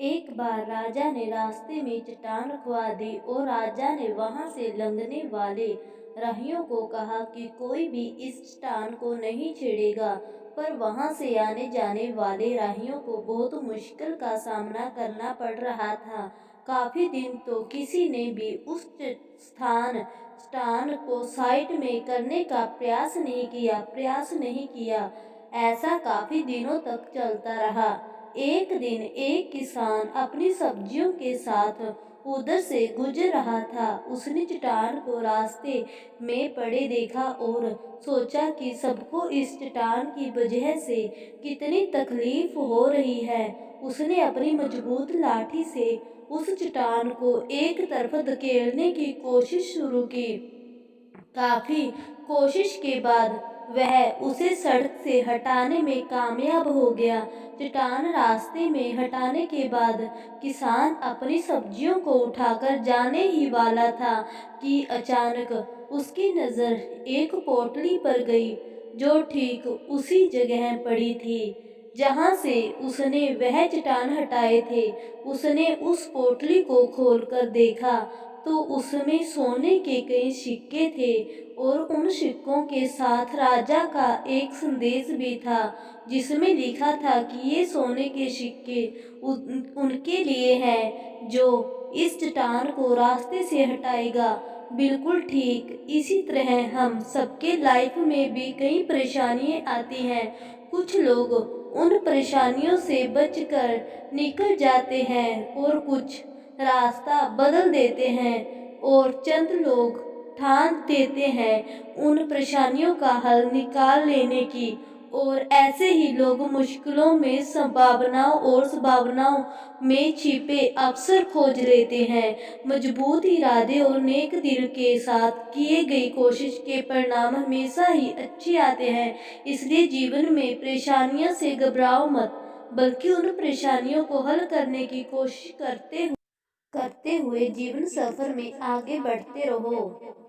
एक बार राजा ने रास्ते में चट्टान रखवा दी और राजा ने वहां से लंघने वाले राहियों को कहा कि कोई भी इस चट्टान को नहीं छेड़ेगा। पर वहां से आने जाने वाले राहियों को बहुत मुश्किल का सामना करना पड़ रहा था। काफी दिन तो किसी ने भी उस चट्टान को साइड में करने का प्रयास नहीं किया। ऐसा काफी दिनों तक चलता रहा। एक दिन एक किसान अपनी सब्जियों के साथ उधर से गुजर रहा था। उसने चट्टान को रास्ते में पड़े देखा और सोचा कि सबको इस चट्टान की वजह से कितनी तकलीफ हो रही है। उसने अपनी मजबूत लाठी से उस चट्टान को एक तरफ धकेलने की कोशिश शुरू की। काफी कोशिश के बाद वह उसे सड़क से हटाने में कामयाब हो गया। चट्टान रास्ते में हटाने के बाद किसान अपनी सब्जियों को उठाकर जाने ही वाला था कि अचानक उसकी नजर एक पोटली पर गई, जो ठीक उसी जगह पड़ी थी जहां से उसने वह चट्टान हटाए थे। उसने उस पोटली को खोलकर देखा तो उसमें सोने के कई सिक्के थे और उन सिक्कों के साथ राजा का एक संदेश भी था, जिसमें लिखा था कि ये सोने के सिक्के उनके लिए हैं जो इस चट्टान को रास्ते से हटाएगा। बिल्कुल ठीक इसी तरह हम सबके लाइफ में भी कई परेशानियां आती हैं। कुछ लोग उन परेशानियों से बचकर निकल जाते हैं और कुछ रास्ता बदल देते हैं और चंद लोग ठान देते हैं उन परेशानियों का हल निकाल लेने की। और ऐसे ही लोग मुश्किलों में संभावनाओं में छिपे अवसर खोज लेते हैं। मजबूत इरादे और नेक दिल के साथ किए गई कोशिश के परिणाम हमेशा ही अच्छे आते हैं। इसलिए जीवन में परेशानियों से घबराओ मत, बल्कि उन परेशानियों को हल करने की कोशिश करते हुए जीवन सफर में आगे बढ़ते रहो।